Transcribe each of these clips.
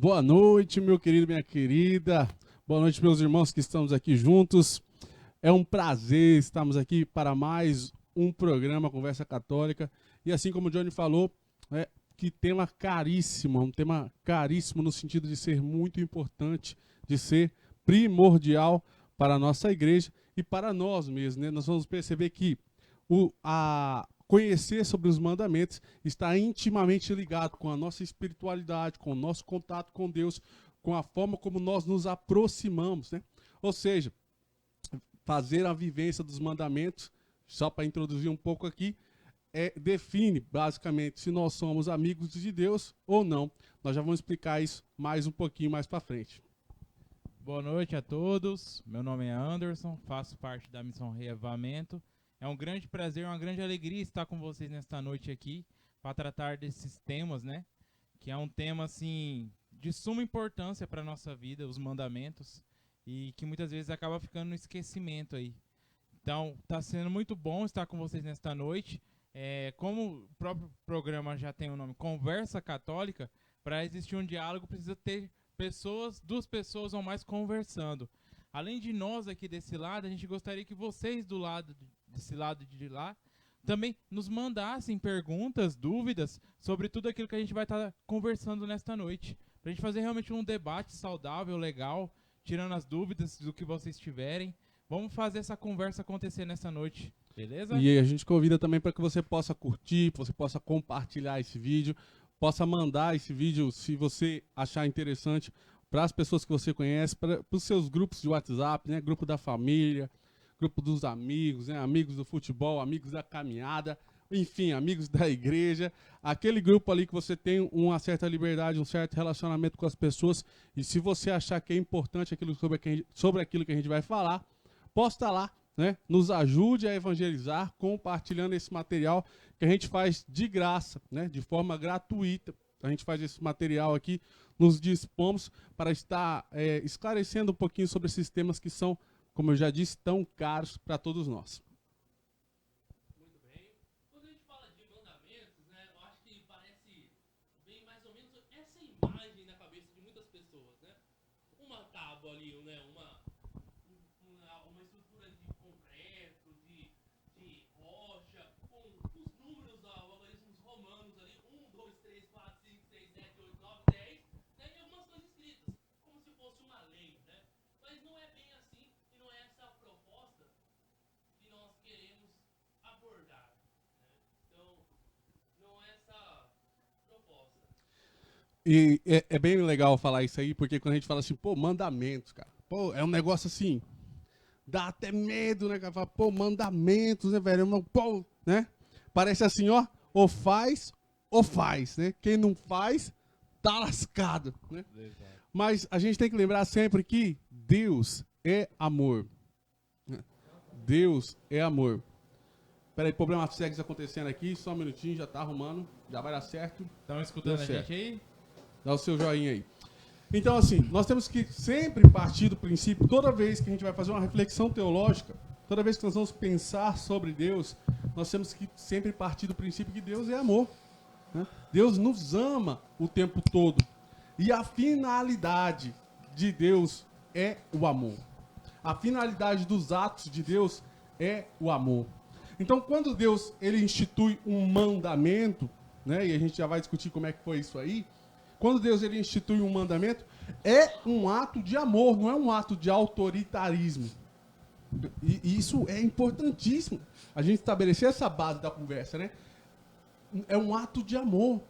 Boa noite, meu querido, minha querida. Boa noite, meus irmãos que estamos aqui juntos. É um prazer estarmos aqui para mais um programa Conversa Católica. E assim como o Johnny falou, que tema caríssimo, um tema caríssimo no sentido de ser muito importante, de ser primordial para a nossa igreja e para nós mesmos, né? Nós vamos perceber que conhecer sobre os mandamentos está intimamente ligado com a nossa espiritualidade, com o nosso contato com Deus, com a forma como nós nos aproximamos, né? Ou seja, fazer a vivência dos mandamentos, só para introduzir um pouco aqui, define basicamente se nós somos amigos de Deus ou não. Nós já vamos explicar isso mais um pouquinho mais para frente. Boa noite a todos, meu nome é Anderson, faço parte da Missão Reavivamento. É um grande prazer, uma grande alegria estar com vocês nesta noite aqui para tratar desses temas, né? Que é um tema, assim, de suma importância para a nossa vida, os mandamentos, e que muitas vezes acaba ficando no esquecimento aí. Então, está sendo muito bom estar com vocês nesta noite. Como o próprio programa já tem o nome Conversa Católica, para existir um diálogo precisa ter duas pessoas ou mais conversando. Além de nós aqui desse lado, a gente gostaria que vocês desse lado de lá, também nos mandassem perguntas, dúvidas sobre tudo aquilo que a gente vai estar conversando nesta noite. Pra gente fazer realmente um debate saudável, legal, tirando as dúvidas do que vocês tiverem. Vamos fazer essa conversa acontecer nessa noite, beleza? E a gente convida também para que você possa curtir, você possa compartilhar esse vídeo, possa mandar esse vídeo, se você achar interessante, para as pessoas que você conhece, para os seus grupos de WhatsApp, né? Grupo da família, grupo dos amigos, né? Amigos do futebol, amigos da caminhada, enfim, amigos da igreja, aquele grupo ali que você tem uma certa liberdade, um certo relacionamento com as pessoas, e se você achar que é importante sobre aquilo que a gente vai falar, posta lá, né? Nos ajude a evangelizar compartilhando esse material que a gente faz de graça, né? De forma gratuita. A gente faz esse material aqui, nos dispomos para estar esclarecendo um pouquinho sobre esses temas que são, como eu já disse, tão caros para todos nós. E é bem legal falar isso aí, porque quando a gente fala assim, pô, mandamentos, cara, pô, é um negócio assim, dá até medo, né, cara? Fala, pô, mandamentos, né, velho? Pô, né? Parece assim, ó, ou faz, né? Quem não faz, tá lascado, né? Mas a gente tem que lembrar sempre que Deus é amor. Deus é amor. Peraí, problemas técnicos acontecendo aqui, só um minutinho, já tá arrumando, já vai dar certo. Estão escutando a gente aí? Dá o seu joinha aí. Então, assim, nós temos que sempre partir do princípio, toda vez que a gente vai fazer uma reflexão teológica, toda vez que nós vamos pensar sobre Deus, nós temos que sempre partir do princípio que Deus é amor, né? Deus nos ama o tempo todo. E a finalidade de Deus é o amor. A finalidade dos atos de Deus é o amor. Então, quando Deus ele institui um mandamento, né, e a gente já vai discutir como é que foi isso aí, quando Deus ele institui um mandamento, é um ato de amor, não é um ato de autoritarismo. E isso é importantíssimo, a gente estabelecer essa base da conversa, né? É um ato de amor,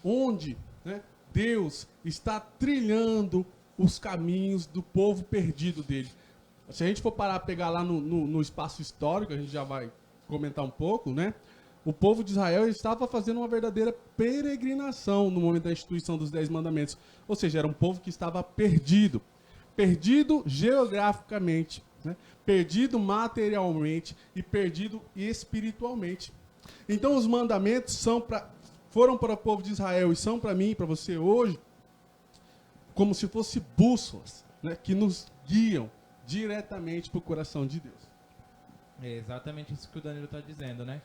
onde, né, Deus está trilhando os caminhos do povo perdido dele. Se a gente for parar a pegar lá no espaço histórico, a gente já vai comentar um pouco, né? O povo de Israel estava fazendo uma verdadeira peregrinação no momento da instituição dos 10 mandamentos. Ou seja, era um povo que estava perdido. Perdido geograficamente, né? Perdido materialmente e perdido espiritualmente. Então os mandamentos foram para o povo de Israel e são para mim e para você hoje como se fossem bússolas, né? Que nos guiam diretamente para o coração de Deus. É exatamente isso que o Danilo está dizendo, né?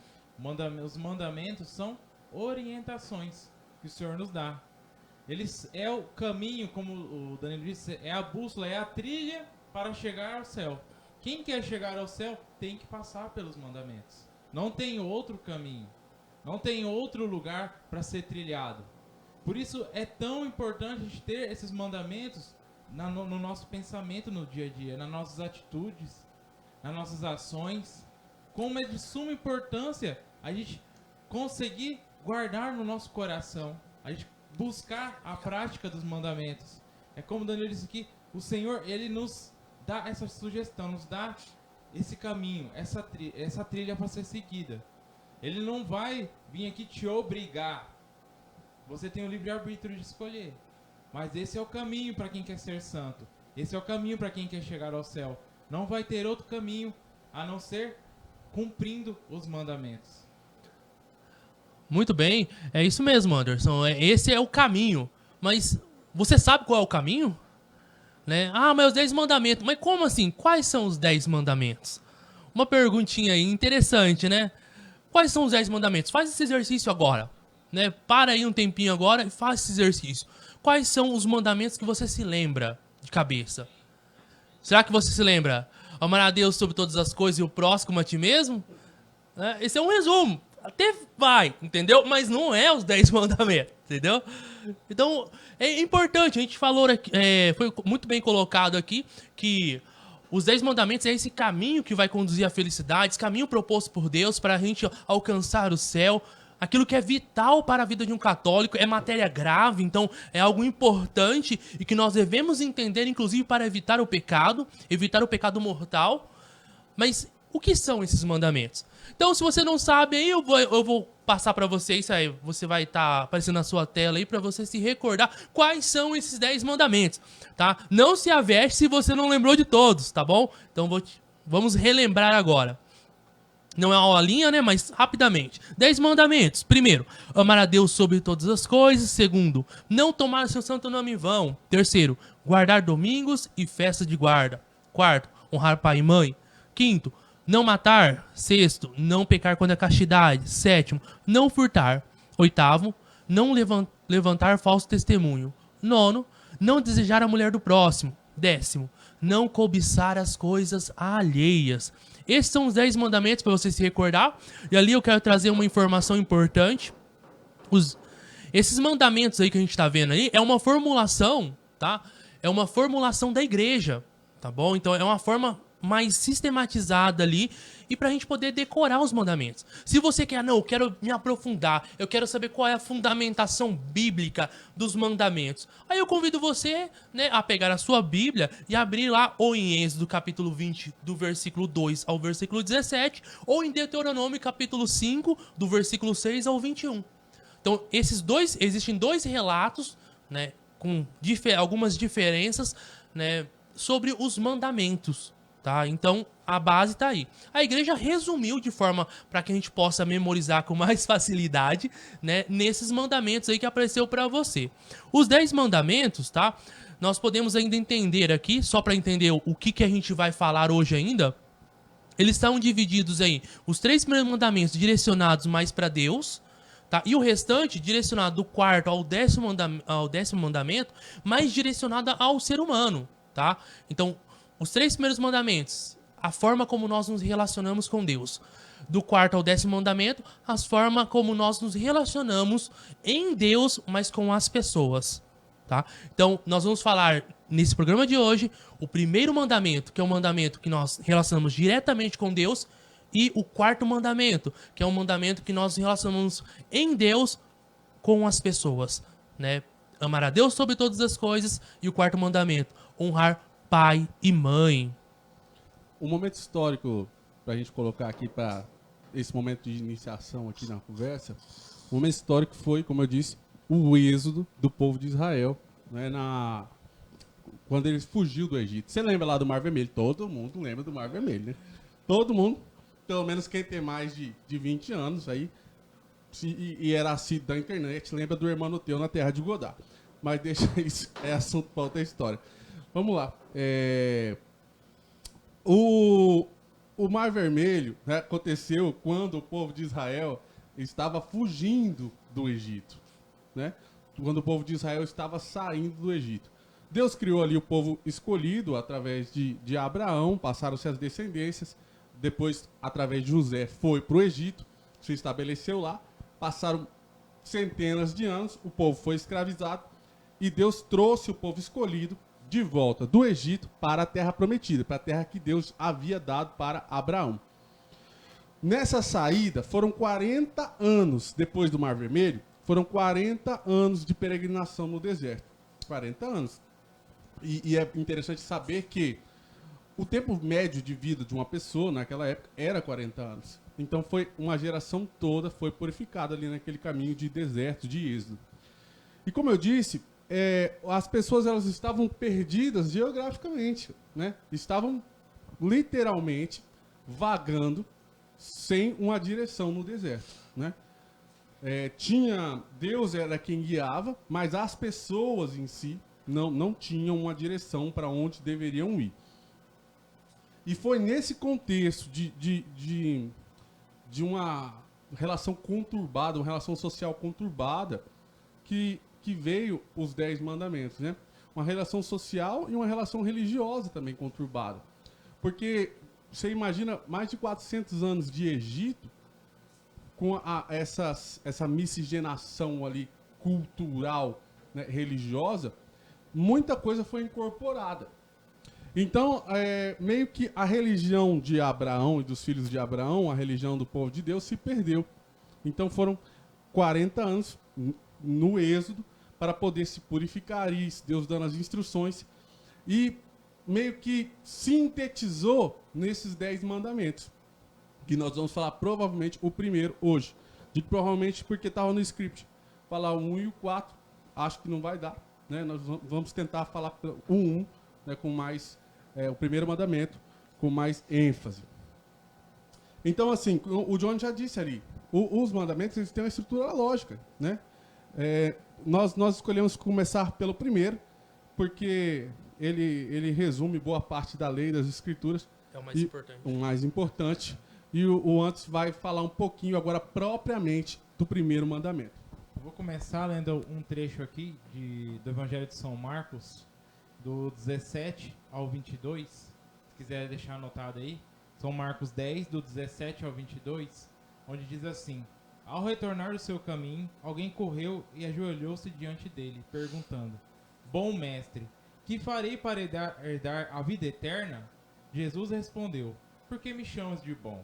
Os mandamentos são orientações que o Senhor nos dá. Eles é o caminho, como o Danilo disse, é a bússola, é a trilha para chegar ao céu. Quem quer chegar ao céu tem que passar pelos mandamentos. Não tem outro caminho. Não tem outro lugar para ser trilhado. Por isso é tão importante a gente ter esses mandamentos no nosso pensamento no dia a dia, nas nossas atitudes, nas nossas ações. Como é de suma importância a gente conseguir guardar no nosso coração, a gente buscar a prática dos mandamentos. É como o Danilo disse aqui, o Senhor, ele nos dá essa sugestão, nos dá esse caminho, essa trilha para ser seguida. Ele não vai vir aqui te obrigar. Você tem o livre-arbítrio de escolher. Mas esse é o caminho para quem quer ser santo. Esse é o caminho para quem quer chegar ao céu. Não vai ter outro caminho a não ser cumprindo os mandamentos. Muito bem, é isso mesmo, Anderson. Esse é o caminho. Mas você sabe qual é o caminho? Né? Ah, mas os 10 mandamentos. Mas como assim? Quais são os 10 mandamentos? Uma perguntinha aí interessante, né? Quais são os 10 mandamentos? Faz esse exercício agora. Né? Para aí um tempinho agora e faz esse exercício. Quais são os mandamentos que você se lembra de cabeça? Será que você se lembra? Amar a Deus sobre todas as coisas e o próximo como a ti mesmo? Esse é um resumo. Até vai, entendeu? Mas não é os 10 mandamentos, entendeu? Então, é importante, a gente falou, foi muito bem colocado aqui, que os 10 mandamentos é esse caminho que vai conduzir à felicidade, esse caminho proposto por Deus para a gente alcançar o céu. Aquilo que é vital para a vida de um católico, é matéria grave, então é algo importante e que nós devemos entender, inclusive, para evitar o pecado mortal. Mas O que são esses mandamentos? Então, se você não sabe, aí eu vou passar para você isso aí. Você vai estar aparecendo na sua tela aí para você se recordar quais são esses 10 mandamentos, tá? Não se aveste se você não lembrou de todos, tá bom? Então, vamos relembrar agora. Não é uma aulinha, né? Mas rapidamente. 10 mandamentos. Primeiro, amar a Deus sobre todas as coisas. Segundo, não tomar seu santo nome em vão. Terceiro, guardar domingos e festas de guarda. Quarto, honrar pai e mãe. Quinto, não matar. Sexto, não pecar contra a castidade. Sétimo, não furtar. Oitavo, não levantar falso testemunho. Nono, não desejar a mulher do próximo. Décimo, não cobiçar as coisas alheias. Esses são os 10 mandamentos para você se recordar. E ali eu quero trazer uma informação importante. Esses mandamentos aí que a gente está vendo aí é uma formulação, tá? É uma formulação da igreja, tá bom? Então é uma forma mais sistematizada ali e para a gente poder decorar os mandamentos. Se você quer, não, eu quero me aprofundar, eu quero saber qual é a fundamentação bíblica dos mandamentos. Aí eu convido você, né, a pegar a sua Bíblia e abrir lá ou em Êxodo capítulo 20, do versículo 2 ao versículo 17, ou em Deuteronômio capítulo 5, do versículo 6 ao 21. Então, existem dois relatos, né, com algumas diferenças, né, sobre os mandamentos. Tá? Então, a base está aí. A igreja resumiu de forma para que a gente possa memorizar com mais facilidade, né, nesses mandamentos aí que apareceu para você. Os 10 mandamentos, tá? Nós podemos ainda entender aqui, só para entender o que a gente vai falar hoje ainda, eles estão divididos aí, os 3 primeiros mandamentos direcionados mais para Deus, tá? E o restante direcionado do 4º ao 10º mandamento, mais direcionado ao ser humano, tá? Então, os 3 primeiros mandamentos, a forma como nós nos relacionamos com Deus. Do 4º ao 10º mandamento, a forma como nós nos relacionamos em Deus, mas com as pessoas. Tá? Então, nós vamos falar nesse programa de hoje o primeiro mandamento, que é um mandamento que nós relacionamos diretamente com Deus, e o 4º mandamento, que é um mandamento que nós relacionamos em Deus com as pessoas. Né? Amar a Deus sobre todas as coisas, e o 4º mandamento, honrar pai e mãe. Um momento histórico para a gente colocar aqui para esse momento de iniciação aqui na conversa, o momento histórico foi, como eu disse, o êxodo do povo de Israel, né, quando ele fugiu do Egito. Você lembra lá do Mar Vermelho? Todo mundo lembra do Mar Vermelho, né? Todo mundo, pelo menos quem tem mais de 20 anos aí, e era assíduo da internet, lembra do Hermano Teu na terra de Godá. Mas deixa isso, é assunto para outra história. Vamos lá. O Mar Vermelho, né, aconteceu quando o povo de Israel estava fugindo do Egito. Né? Quando o povo de Israel estava saindo do Egito. Deus criou ali o povo escolhido através de Abraão, passaram-se as descendências. Depois, através de José, foi para o Egito, se estabeleceu lá. Passaram centenas de anos, o povo foi escravizado e Deus trouxe o povo escolhido de volta do Egito para a terra prometida, para a terra que Deus havia dado para Abraão. Nessa saída, foram 40 anos depois do Mar Vermelho, foram 40 anos de peregrinação no deserto. 40 anos. E é interessante saber que o tempo médio de vida de uma pessoa naquela época era 40 anos. Então foi uma geração toda foi purificada ali naquele caminho de deserto, de êxodo. E como eu disse, as pessoas elas estavam perdidas geograficamente, né? Estavam literalmente vagando sem uma direção no deserto, né? Deus era quem guiava, mas as pessoas em si não tinham uma direção para onde deveriam ir. E foi nesse contexto de uma relação conturbada, uma relação social conturbada, que veio os 10 mandamentos, né? Uma relação social e uma relação religiosa também conturbada. Porque você imagina mais de 400 anos de Egito, com essa miscigenação ali cultural, né, religiosa, muita coisa foi incorporada. Então, meio que a religião de Abraão e dos filhos de Abraão, a religião do povo de Deus, se perdeu. Então foram 40 anos no êxodo para poder se purificar, isso, Deus dando as instruções, e meio que sintetizou nesses 10 mandamentos. que nós vamos falar provavelmente o primeiro hoje. Digo provavelmente porque estava no script. Falar o 1 e o 4, acho que não vai dar. Né? Nós vamos tentar falar o 1, né, com mais, o primeiro mandamento, com mais ênfase. Então, assim, o John já disse ali, os mandamentos eles têm uma estrutura lógica. Né? Nós escolhemos começar pelo primeiro, porque ele resume boa parte da lei, das escrituras. É o mais importante. O mais importante. E o Antes vai falar um pouquinho agora propriamente do primeiro mandamento. Eu vou começar lendo um trecho aqui do Evangelho de São Marcos, do 17 ao 22. Se quiser deixar anotado aí. São Marcos 10, do 17 ao 22, onde diz assim: Ao retornar do seu caminho, alguém correu e ajoelhou-se diante dele, perguntando: Bom mestre, que farei para herdar a vida eterna? Jesus respondeu: Por que me chamas de bom?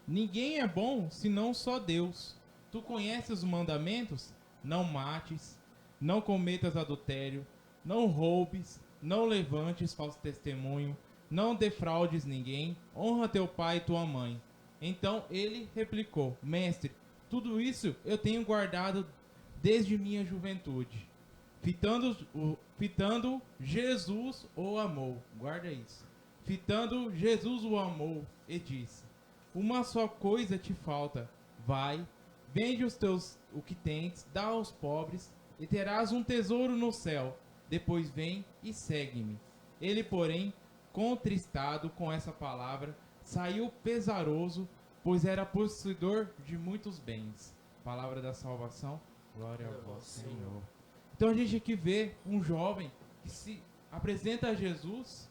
Ninguém é bom senão só Deus. Tu conheces os mandamentos? Não mates, não cometas adultério, não roubes, não levantes falso testemunho, não defraudes ninguém, honra teu pai e tua mãe. Então ele replicou: Mestre, tudo isso eu tenho guardado desde minha juventude. Fitando Jesus o amou. Guarda isso. Fitando Jesus o amou e disse: Uma só coisa te falta. Vai, vende o que tens, dá aos pobres, e terás um tesouro no céu. Depois vem e segue-me. Ele, porém, contristado com essa palavra, saiu pesaroso, pois era possuidor de muitos bens. Palavra da salvação, glória a vós, Senhor. Então a gente aqui vê um jovem que se apresenta a Jesus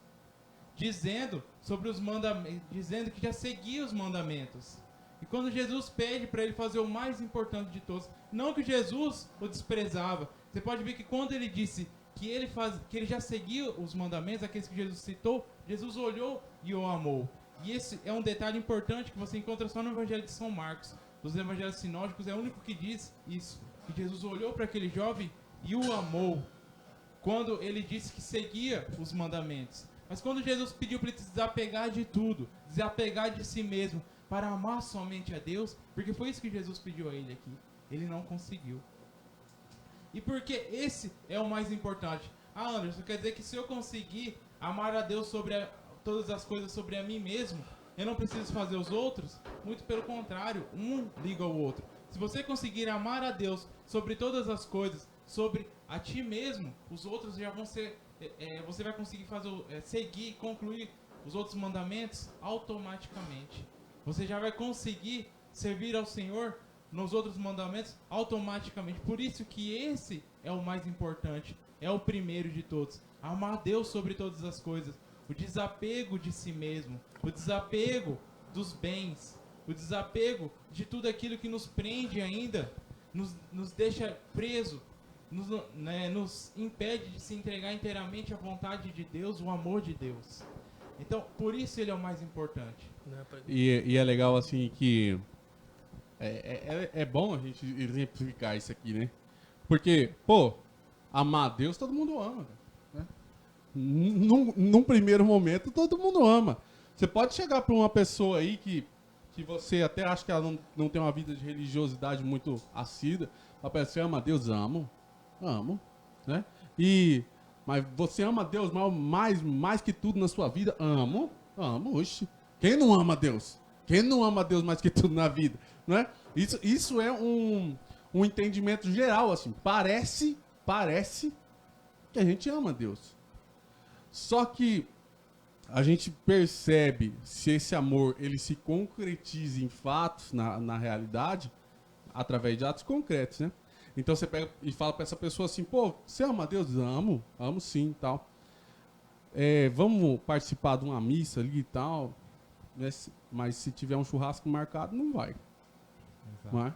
dizendo sobre os mandamentos, dizendo que já seguia os mandamentos. E quando Jesus pede para ele fazer o mais importante de todos, não que Jesus o desprezava. Você pode ver que quando ele disse que ele já seguia os mandamentos, aqueles que Jesus citou, Jesus olhou e o amou. E esse é um detalhe importante que você encontra só no Evangelho de São Marcos. Dos Evangelhos sinóticos é o único que diz isso, que Jesus olhou para aquele jovem e o amou, quando ele disse que seguia os mandamentos. Mas quando Jesus pediu para ele se desapegar de tudo, desapegar de si mesmo, para amar somente a Deus, porque foi isso que Jesus pediu a ele aqui, ele não conseguiu. E porque esse é o mais importante. Ah, Anderson, quer dizer que se eu conseguir amar a Deus sobre todas as coisas sobre a mim mesmo, eu não preciso fazer os outros? Muito pelo contrário, um liga ao outro. Se você conseguir amar a Deus sobre todas as coisas, sobre a ti mesmo, os outros já vão ser... você vai conseguir seguir, concluir os outros mandamentos automaticamente. Você já vai conseguir servir ao Senhor nos outros mandamentos automaticamente. Por isso que esse é o mais importante, é o primeiro de todos. Amar a Deus sobre todas as coisas. O desapego de si mesmo, o desapego dos bens, o desapego de tudo aquilo que nos prende ainda, nos deixa preso, nos impede de se entregar inteiramente à vontade de Deus, o amor de Deus. Então, por isso ele é o mais importante. E é legal, assim, que é bom a gente exemplificar isso aqui, né? Porque, amar a Deus todo mundo ama, né? Num primeiro momento, todo mundo ama. Você pode chegar para uma pessoa aí que você até acha que ela não tem uma vida de religiosidade muito assídua, a pessoa ama a Deus, amo, né? Mas você ama a Deus mais que tudo na sua vida? Amo, oxe. Quem não ama a Deus? Quem não ama a Deus mais que tudo na vida? Não é? Isso é um entendimento geral, assim. Parece que a gente ama a Deus. Só que a gente percebe se esse amor ele se concretiza em fatos, na realidade, através de atos concretos, né? Então você pega e fala para essa pessoa assim, você ama a Deus? Amo sim, tal. Vamos participar de uma missa ali e tal, né? Mas se tiver um churrasco marcado, não vai. Exato. Não é?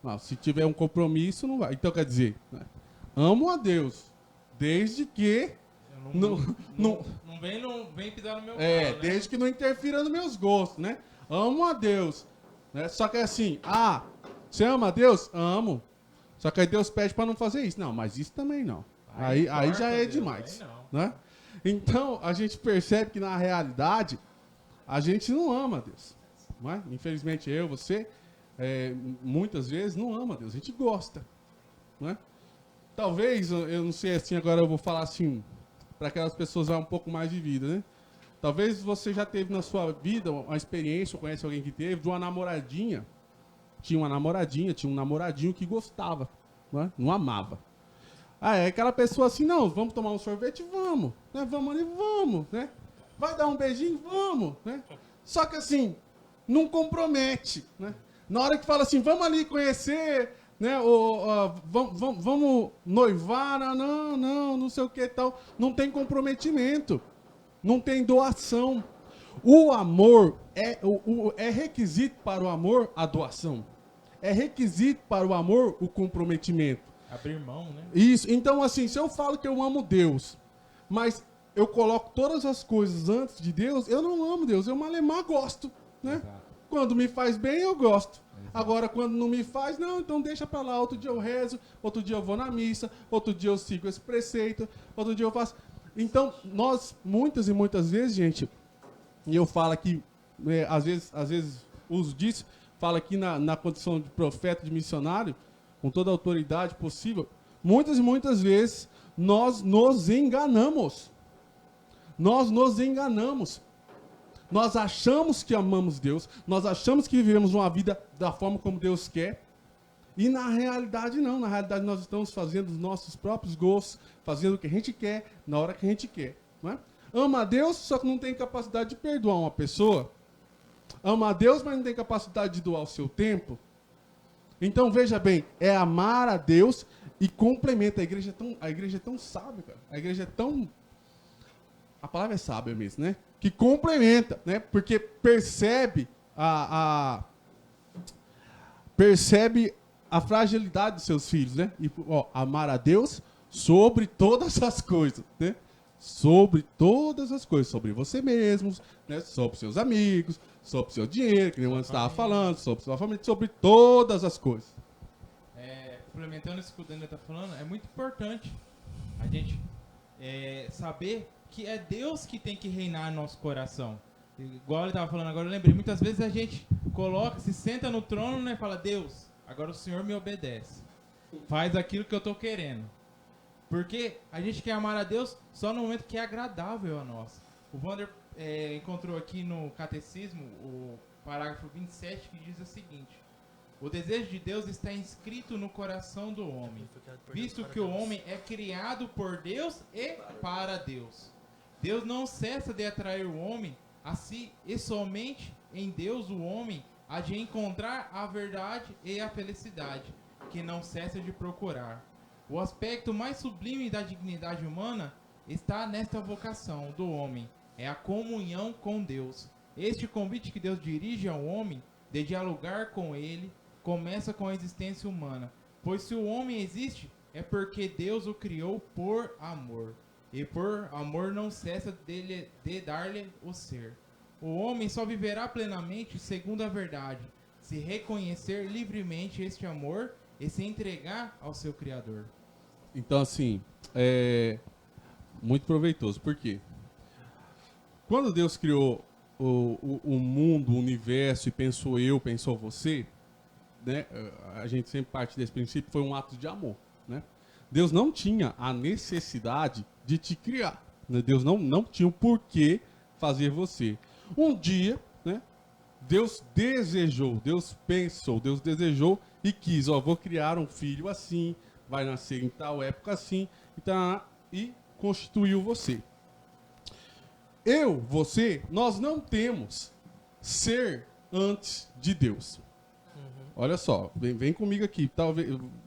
Não, se tiver um compromisso, não vai. Então quer dizer, né? Amo a Deus, desde que não vem pisar no meu calo, desde que não interfira nos meus gostos, né? Amo a Deus, né? Só que é assim, você ama a Deus? Amo. Só que aí Deus pede para não fazer isso. Não, mas isso também não. Aí já é demais. Né? Então, a gente percebe que na realidade, a gente não ama a Deus. não é? Infelizmente você, muitas vezes não ama Deus, a gente gosta, não é? Talvez, eu não sei assim, agora eu vou falar assim, para aquelas pessoas lá um pouco mais de vida, né? Talvez você já teve na sua vida uma experiência, ou conhece alguém que teve, de uma namoradinha. Tinha uma namoradinha, tinha um namoradinho que gostava, não é? Não amava. Aquela pessoa assim, não, vamos tomar um sorvete? Vamos. Né? Vamos ali? Vamos. Né? Vai dar um beijinho? Vamos. Né? Só que assim, não compromete. Né? Na hora que fala assim, vamos ali conhecer, né? Vamos noivar, não sei o que e tal. Não tem comprometimento. Não tem doação. O amor, é requisito para o amor a doação. É requisito para o amor o comprometimento. Abrir mão, né? Isso. Então, assim, se eu falo que eu amo Deus, mas eu coloco todas as coisas antes de Deus, eu não amo Deus. Eu, malemar, gosto, né? Exato. Quando me faz bem, eu gosto. Exato. Agora, quando não me faz, não, então deixa pra lá. Outro dia eu rezo, outro dia eu vou na missa, outro dia eu sigo esse preceito, outro dia eu faço... Então, nós, muitas e muitas vezes, gente, e eu falo aqui, às vezes uso disso, falo aqui na condição de profeta, de missionário, com toda a autoridade possível, muitas e muitas vezes nós nos enganamos. Nós nos enganamos. Nós achamos que amamos Deus, nós achamos que vivemos uma vida da forma como Deus quer, e na realidade não. Na realidade nós estamos fazendo os nossos próprios gostos, fazendo o que a gente quer, na hora que a gente quer. Não é? Ama a Deus, só que não tem capacidade de perdoar uma pessoa. Ama a Deus, mas não tem capacidade de doar o seu tempo. Então, veja bem, é amar a Deus e complementa. A igreja é tão sábia, cara. A igreja é tão... A palavra é sábia mesmo, né? Que complementa, né? Porque percebe percebe a fragilidade dos seus filhos, né? E, amar a Deus sobre todas as coisas, né? Sobre todas as coisas, sobre você mesmo, né? Sobre seus amigos, sobre seu dinheiro, que nem o estava falando, sobre sua família, sobre todas as coisas. Complementando isso que o Daniel está falando, é muito importante a gente saber que é Deus que tem que reinar no nosso coração. Igual ele estava falando agora, eu lembrei, muitas vezes a gente se senta no trono, né, e fala, Deus, agora o Senhor me obedece. Faz aquilo que eu estou querendo. Porque a gente quer amar a Deus só no momento que é agradável a nós. O Wander encontrou aqui no Catecismo o parágrafo 27 que diz o seguinte: o desejo de Deus está inscrito no coração do homem, visto que o homem é criado por Deus e para Deus. Deus não cessa de atrair o homem a si, e somente em Deus o homem há de encontrar a verdade e a felicidade, que não cessa de procurar. O aspecto mais sublime da dignidade humana está nesta vocação do homem, é a comunhão com Deus. Este convite que Deus dirige ao homem de dialogar com ele começa com a existência humana, pois se o homem existe é porque Deus o criou por amor, e por amor não cessa de dar-lhe o ser. O homem só viverá plenamente segundo a verdade, se reconhecer livremente este amor e se entregar ao seu Criador. Então, assim, é muito proveitoso. Por quê? Quando Deus criou o mundo, o universo, e pensou você, né, a gente sempre parte desse princípio, foi um ato de amor. Né? Deus não tinha a necessidade de te criar. Né? Deus não tinha o porquê fazer você. Um dia, né, Deus desejou, Deus pensou, Deus desejou e quis, vou criar um filho assim, vai nascer em tal época assim, e constituiu você. Você, nós não temos ser antes de Deus. Olha só, vem comigo aqui,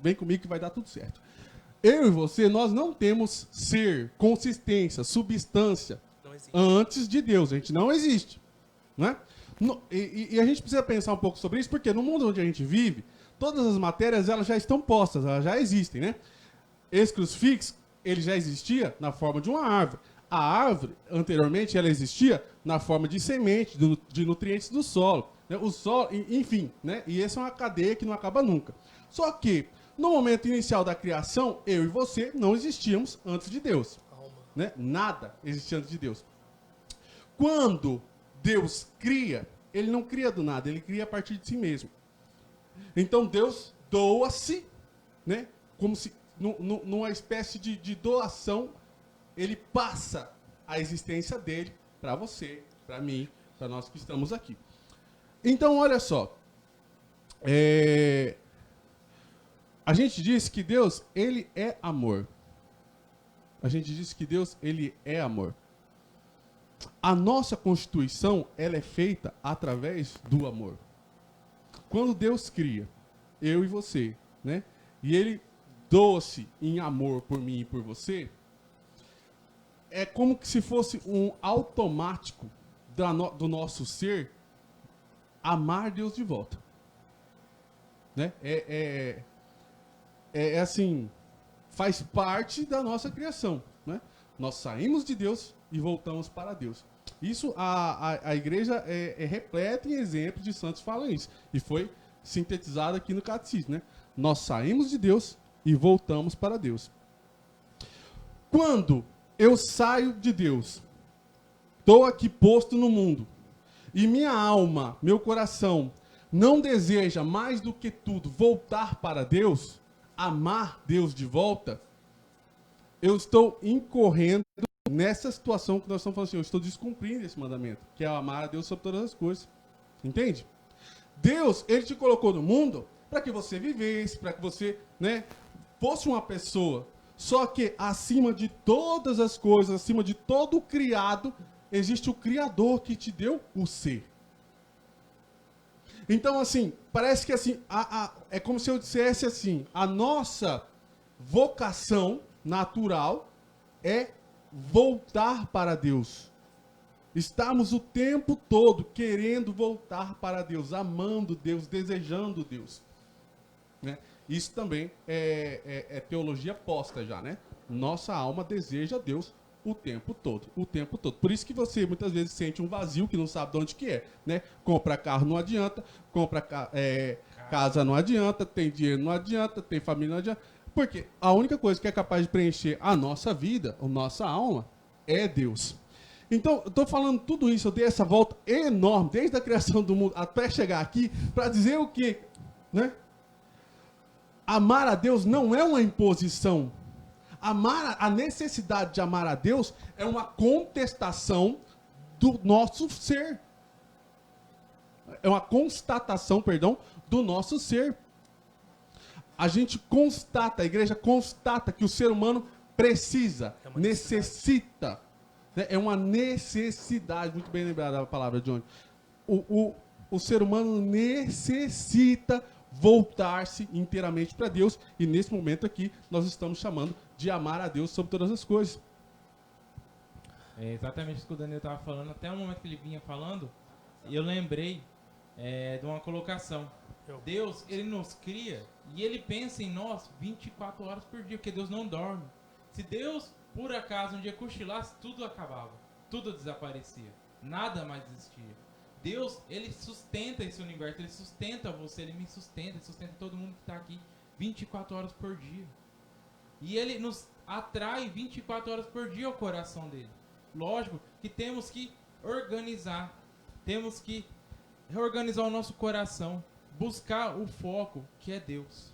vem comigo que vai dar tudo certo. Eu e você, nós não temos ser, consistência, substância antes de Deus. A gente não existe. Né? E a gente precisa pensar um pouco sobre isso, porque no mundo onde a gente vive, todas as matérias elas já estão postas, elas já existem. Né? Esse crucifixo, ele já existia na forma de uma árvore. A árvore, anteriormente, ela existia na forma de semente, de nutrientes do solo. Né? O solo, enfim, né? E essa é uma cadeia que não acaba nunca. Só que, no momento inicial da criação, eu e você não existíamos antes de Deus. Né? Nada existia antes de Deus. Quando Deus cria, ele não cria do nada, ele cria a partir de si mesmo. Então Deus doa-se, né? Como se numa espécie de doação, ele passa a existência dele para você, para mim, para nós que estamos aqui. Então, olha só. A gente diz que Deus, ele é amor. A gente diz que Deus, ele é amor. A nossa Constituição, ela é feita através do amor. Quando Deus cria eu e você, né? E ele doa-se em amor por mim e por você, é como que se fosse um automático do nosso ser amar Deus de volta. Né? É assim, faz parte da nossa criação. Né? Nós saímos de Deus e voltamos para Deus. Isso, a igreja é repleta em exemplos de santos falam isso. E foi sintetizado aqui no catecismo. Né? Nós saímos de Deus e voltamos para Deus. Quando eu saio de Deus, estou aqui posto no mundo, e minha alma, meu coração, não deseja mais do que tudo voltar para Deus, amar Deus de volta, eu estou incorrendo nessa situação que nós estamos falando assim, eu estou descumprindo esse mandamento, que é amar a Deus sobre todas as coisas. Entende? Deus, ele te colocou no mundo para que você vivesse, para que você, né, fosse uma pessoa. Só que acima de todas as coisas, acima de todo o criado, existe o Criador que te deu o ser. Então, assim, parece que assim, é como se eu dissesse assim, a nossa vocação natural é voltar para Deus. Estamos o tempo todo querendo voltar para Deus, amando Deus, desejando Deus. Né? Isso também é teologia posta já, né? Nossa alma deseja Deus o tempo todo, o tempo todo. Por isso que você muitas vezes sente um vazio que não sabe de onde que é, né? Compra carro não adianta, compra casa não adianta, tem dinheiro não adianta, tem família não adianta. Porque a única coisa que é capaz de preencher a nossa vida, a nossa alma, é Deus. Então, eu estou falando tudo isso, eu dei essa volta enorme, desde a criação do mundo até chegar aqui, para dizer o quê? Né? Amar a Deus não é uma imposição. A necessidade de amar a Deus é uma contestação do nosso ser. É uma constatação, perdão, do nosso ser. A gente constata, a igreja constata que o ser humano precisa, necessita. É uma necessidade, muito bem lembrada a palavra, Johnny. O ser humano necessita voltar-se inteiramente para Deus, e nesse momento aqui nós estamos chamando de amar a Deus sobre todas as coisas. É exatamente isso que o Daniel estava falando, até o momento que ele vinha falando, eu lembrei de uma colocação. Deus, ele nos cria e ele pensa em nós 24 horas por dia, porque Deus não dorme. Se Deus, por acaso, um dia cochilasse, tudo acabava, tudo desaparecia, nada mais existia. Deus, ele sustenta esse universo, ele sustenta você, ele me sustenta, ele sustenta todo mundo que está aqui 24 horas por dia. E ele nos atrai 24 horas por dia ao coração dele. Lógico que temos que organizar, temos que reorganizar o nosso coração, buscar o foco que é Deus.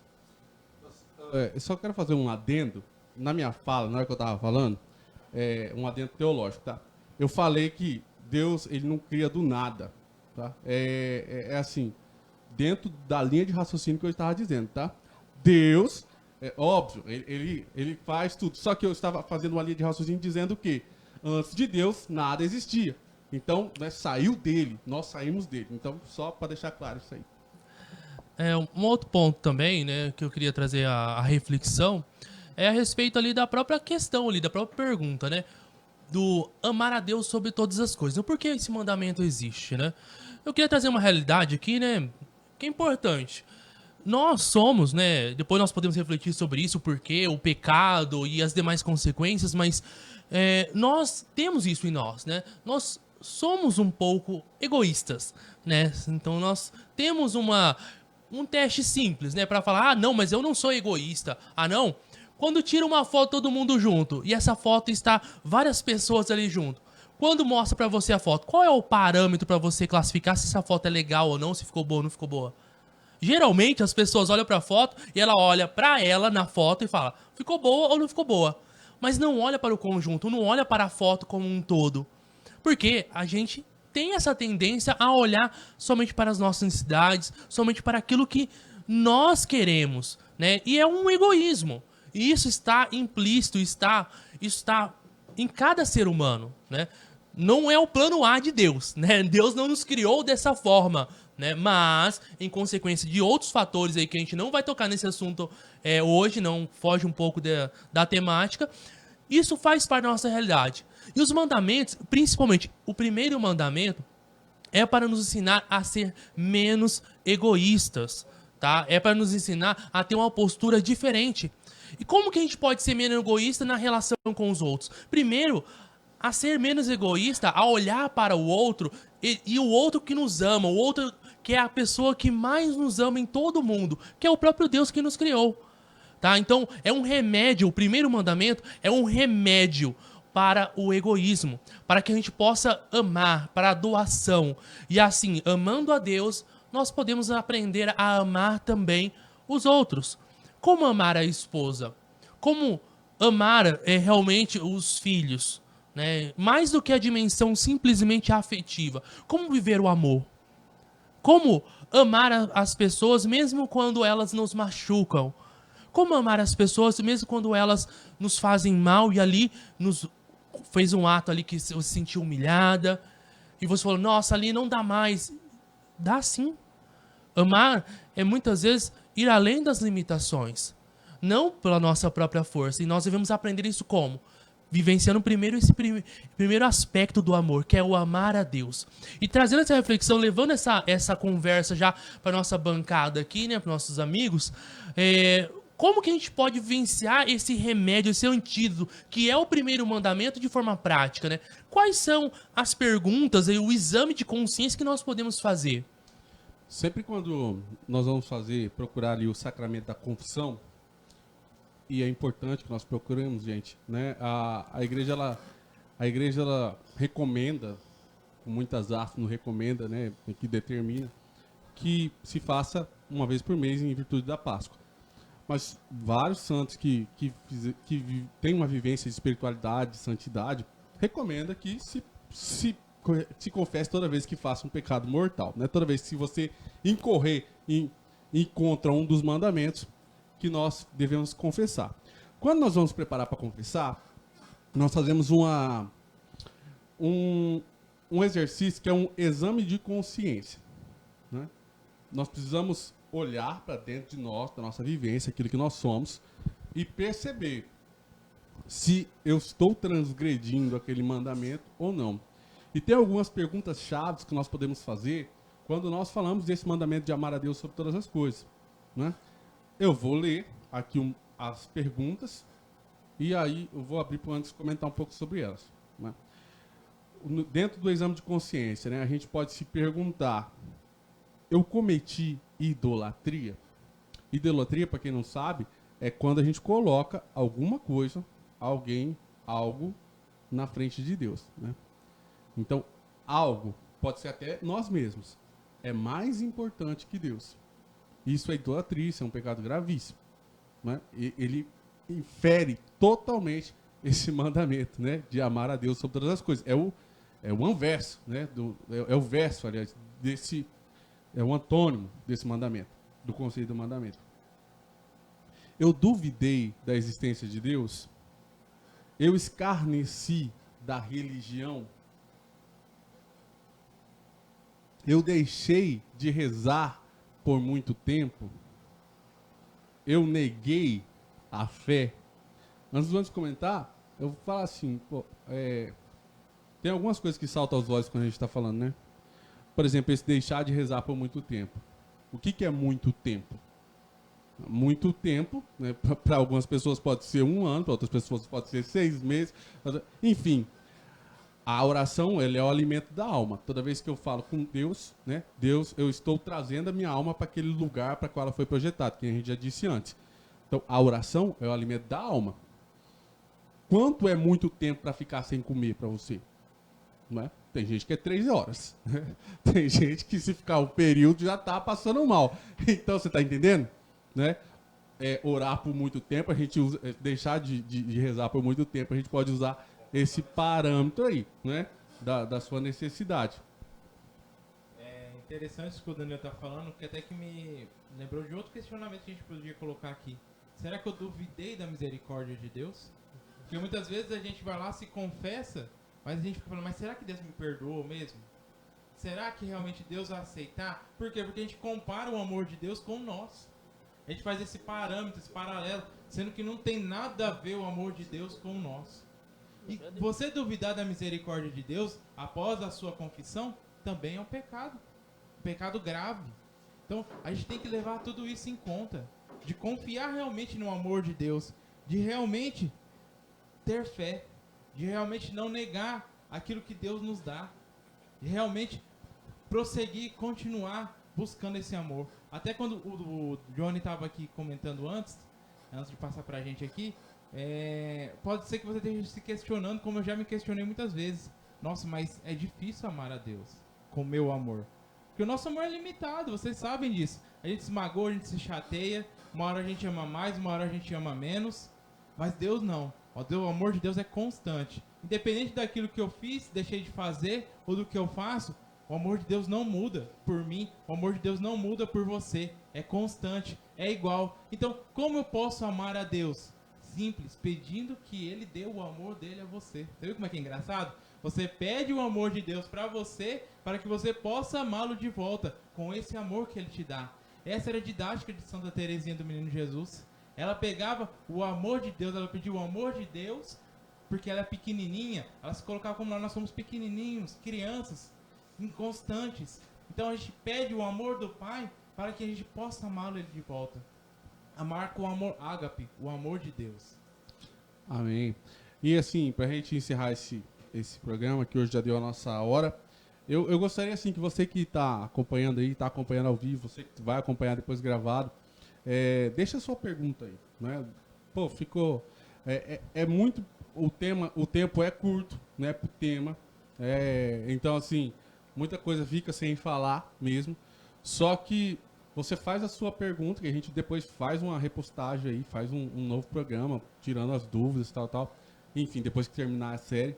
Eu só quero fazer um adendo, na minha fala, na hora que eu estava falando, um adendo teológico, tá? Eu falei que Deus, ele não cria do nada, tá? É assim, dentro da linha de raciocínio que eu estava dizendo, tá? Deus, óbvio, ele faz tudo. Só que eu estava fazendo uma linha de raciocínio dizendo que antes de Deus, nada existia. Então, né, saiu dele, nós saímos dele. Então, só para deixar claro isso aí. Um outro ponto também, né, que eu queria trazer a reflexão, é a respeito ali da própria questão, ali, da própria pergunta, né? Do amar a Deus sobre todas as coisas. Então, por que esse mandamento existe, né? Eu queria trazer uma realidade aqui, né, que é importante. Nós somos, né, depois nós podemos refletir sobre isso, o porquê, o pecado e as demais consequências, mas nós temos isso em nós, né? Nós somos um pouco egoístas, né? Então nós temos um teste simples, né, para falar, não, mas eu não sou egoísta. Não, quando tira uma foto todo mundo junto e essa foto está várias pessoas ali junto, Quando mostra pra você a foto, qual é o parâmetro pra você classificar se essa foto é legal ou não, se ficou boa ou não ficou boa? Geralmente as pessoas olham pra foto e ela olha pra ela na foto e fala, ficou boa ou não ficou boa. Mas não olha para o conjunto, não olha para a foto como um todo. Porque a gente tem essa tendência a olhar somente para as nossas necessidades, somente para aquilo que nós queremos, né? E é um egoísmo. E isso está implícito, está em cada ser humano, né? Não é o plano A de Deus, né? Deus não nos criou dessa forma, né? Mas, em consequência de outros fatores aí que a gente não vai tocar nesse assunto hoje, não foge um pouco da temática, isso faz parte da nossa realidade. E os mandamentos, principalmente o primeiro mandamento, é para nos ensinar a ser menos egoístas, tá? É para nos ensinar a ter uma postura diferente. E como que a gente pode ser menos egoísta na relação com os outros? Primeiro, a ser menos egoísta, a olhar para o outro e o outro que nos ama, o outro que é a pessoa que mais nos ama em todo o mundo, que é o próprio Deus que nos criou. Tá? Então, é um remédio, o primeiro mandamento é um remédio para o egoísmo, para que a gente possa amar, para a doação. E assim, amando a Deus, nós podemos aprender a amar também os outros. Como amar a esposa? Como amar realmente os filhos? Né? Mais do que a dimensão simplesmente afetiva. Como viver o amor? Como amar as pessoas mesmo quando elas nos machucam? Como amar as pessoas mesmo quando elas nos fazem mal e ali nos fez um ato ali que você se sentiu humilhada e você falou, nossa, ali não dá mais. Dá sim. Amar é muitas vezes ir além das limitações, não pela nossa própria força. E nós devemos aprender isso como? Vivenciando primeiro esse primeiro aspecto do amor, que é o amar a Deus. E trazendo essa reflexão, levando essa conversa já para nossa bancada aqui, né, para nossos amigos, como que a gente pode vivenciar esse remédio, esse antídoto, que é o primeiro mandamento de forma prática, né? Quais são as perguntas e o exame de consciência que nós podemos fazer? Sempre quando nós vamos procurar ali o sacramento da confissão, e é importante que nós procuremos, gente, né? A igreja ela recomenda, com muitas aspas, não recomenda, né? Que determina que se faça uma vez por mês em virtude da Páscoa. Mas vários santos que têm uma vivência de espiritualidade, de santidade, recomenda que se confesse toda vez que faça um pecado mortal, né? Toda vez que você incorrer contra um dos mandamentos que nós devemos confessar. Quando nós vamos preparar para confessar, nós fazemos um exercício que é um exame de consciência, né? Nós precisamos olhar para dentro de nós, da nossa vivência, aquilo que nós somos, e perceber se eu estou transgredindo aquele mandamento ou não. E tem algumas perguntas chaves que nós podemos fazer quando nós falamos desse mandamento de amar a Deus sobre todas as coisas, né? Eu vou ler aqui as perguntas e aí eu vou abrir para o Anderson comentar um pouco sobre elas, né? Dentro do exame de consciência, né, a gente pode se perguntar: eu cometi idolatria? Idolatria, para quem não sabe, é quando a gente coloca alguma coisa, alguém, algo na frente de Deus, né? Então, algo pode ser até nós mesmos. É mais importante que Deus. Isso é idolatria, isso é um pecado gravíssimo, né? Ele infere totalmente esse mandamento, né, de amar a Deus sobre todas as coisas. É o anverso, né, é o verso, aliás, é o antônimo desse mandamento, do conceito do mandamento. Eu duvidei da existência de Deus? Eu escarneci da religião? Eu deixei de rezar por muito tempo? Eu neguei a fé? Antes de comentar, eu vou falar assim, tem algumas coisas que saltam aos olhos quando a gente está falando, né? Por exemplo, esse deixar de rezar por muito tempo. O que é muito tempo? Muito tempo, né? Para algumas pessoas pode ser 1 ano, para outras pessoas pode ser 6 meses. Enfim, a oração, ela é o alimento da alma. Toda vez que eu falo com Deus, né? Deus, eu estou trazendo a minha alma para aquele lugar para qual ela foi projetada, que a gente já disse antes. Então, a oração é o alimento da alma. Quanto é muito tempo para ficar sem comer para você? não é? Tem gente que é 3 horas. Tem gente que se ficar um período já tá passando mal. Então, você tá entendendo? Né? Orar por muito tempo, a gente usa, deixar de rezar por muito tempo, a gente pode usar esse parâmetro aí, né? Da sua necessidade. É interessante isso que o Daniel tá falando, porque até que me lembrou de outro questionamento que a gente podia colocar aqui. Será que eu duvidei da misericórdia de Deus? Porque muitas vezes a gente vai lá, se confessa, mas a gente fica falando, mas será que Deus me perdoou mesmo? Será que realmente Deus vai aceitar? Por quê? Porque a gente compara o amor de Deus com nós. A gente faz esse parâmetro, esse paralelo, sendo que não tem nada a ver o amor de Deus com nós. E você duvidar da misericórdia de Deus após a sua confissão também é um pecado. Um pecado grave. Então, a gente tem que levar tudo isso em conta. De confiar realmente no amor de Deus. De realmente ter fé. De realmente não negar aquilo que Deus nos dá. De realmente prosseguir, continuar buscando esse amor. Até quando o Johnny estava aqui comentando antes de passar pra gente aqui, pode ser que você esteja se questionando, como eu já me questionei muitas vezes. Nossa, mas é difícil amar a Deus com o meu amor. Porque o nosso amor é limitado, vocês sabem disso. A gente se magoa, a gente se chateia, uma hora a gente ama mais, uma hora a gente ama menos. Mas Deus não. O amor de Deus é constante. Independente daquilo que eu fiz, deixei de fazer, ou do que eu faço, o amor de Deus não muda por mim, o amor de Deus não muda por você. É constante, é igual. Então, como eu posso amar a Deus? Simples, pedindo que Ele dê o amor dele a você. Você viu como é que é engraçado? Você pede o amor de Deus para você, para que você possa amá-lo de volta, com esse amor que Ele te dá. Essa era a didática de Santa Teresinha do Menino Jesus. Ela pegava o amor de Deus, ela pedia o amor de Deus, porque ela é pequenininha, ela se colocava como nós somos pequenininhos, crianças, inconstantes. Então a gente pede o amor do Pai para que a gente possa amá-lo de volta. Amar com o amor ágape, o amor de Deus. Amém. E assim, pra gente encerrar esse programa, que hoje já deu a nossa hora, eu gostaria assim que você que tá acompanhando aí, tá acompanhando ao vivo, você que vai acompanhar depois gravado, deixa a sua pergunta aí, né? Pô, ficou... muito... O tempo é curto, né, pro tema. Então, assim, muita coisa fica sem falar mesmo. Só que você faz a sua pergunta, que a gente depois faz uma repostagem aí, faz um novo programa, tirando as dúvidas e tal. Enfim, depois que terminar a série.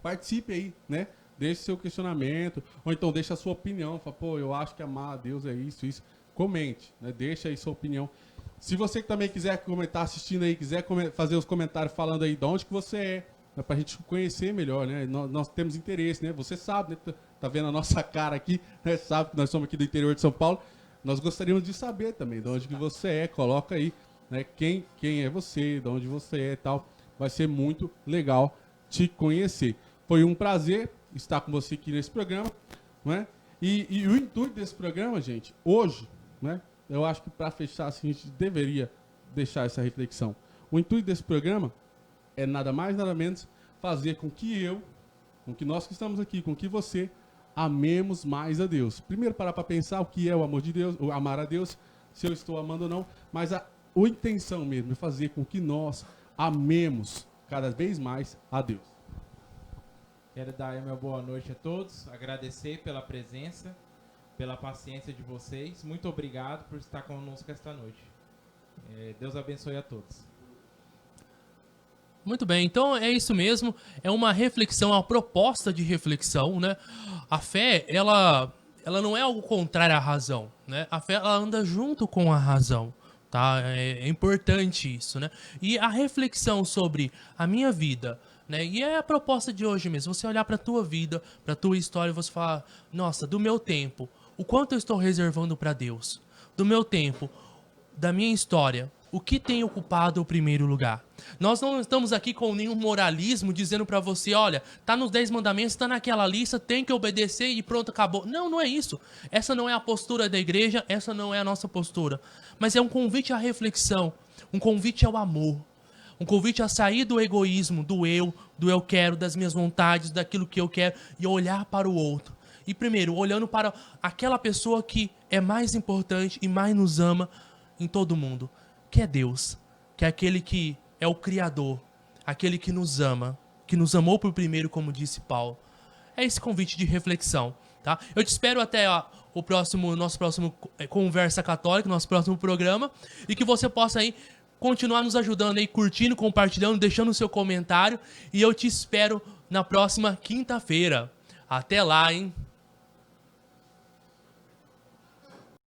Participe aí, né? Deixe seu questionamento, ou então deixe a sua opinião. Fala, pô, eu acho que amar a Deus é isso. Comente, né? Deixa aí sua opinião. Se você também quiser comentar, assistindo aí, quiser fazer os comentários falando aí de onde que você é, né, pra gente conhecer melhor, né? Nós temos interesse, né? Você sabe, né? Tá vendo a nossa cara aqui, né? Sabe que nós somos aqui do interior de São Paulo. Nós gostaríamos de saber também de onde que você é. Coloca aí, né? Quem é você, de onde você é e tal. Vai ser muito legal te conhecer. Foi um prazer estar com você aqui nesse programa, né? E o intuito desse programa, gente, hoje, né? Eu acho que para fechar, assim, a gente deveria deixar essa reflexão. O intuito desse programa é nada mais, nada menos fazer com que nós que estamos aqui, com que você amemos mais a Deus. Primeiro parar para pensar o que é o amor de Deus, o amar a Deus, se eu estou amando ou não, mas a intenção mesmo é fazer com que nós amemos cada vez mais a Deus. Quero dar uma boa noite a todos, agradecer pela presença, pela paciência de vocês. Muito obrigado por estar conosco esta noite. Deus abençoe a todos. Muito bem, então é isso mesmo, é uma reflexão, uma proposta de reflexão, né? A fé, ela não é algo contrário à razão, né? A fé, ela anda junto com a razão, tá? É importante isso, né? E a reflexão sobre a minha vida, né? E é a proposta de hoje mesmo, você olhar para a tua vida, para a tua história e você falar, nossa, do meu tempo, o quanto eu estou reservando para Deus? Do meu tempo, da minha história, o que tem ocupado o primeiro lugar? Nós não estamos aqui com nenhum moralismo dizendo para você, olha, tá nos 10 mandamentos, tá naquela lista, tem que obedecer e pronto, acabou. Não, não é isso. Essa não é a postura da igreja, essa não é a nossa postura. Mas é um convite à reflexão, um convite ao amor, um convite a sair do egoísmo, do eu quero, das minhas vontades, daquilo que eu quero e olhar para o outro. E primeiro, olhando para aquela pessoa que é mais importante e mais nos ama em todo mundo, que é Deus, que é aquele que é o Criador, aquele que nos ama, que nos amou por primeiro, como disse Paulo. é esse convite de reflexão, tá? Eu te espero até nosso próximo Conversa Católica, nosso próximo programa, e que você possa aí continuar nos ajudando aí, curtindo, compartilhando, deixando o seu comentário, e eu te espero na próxima quinta-feira. Até lá, hein?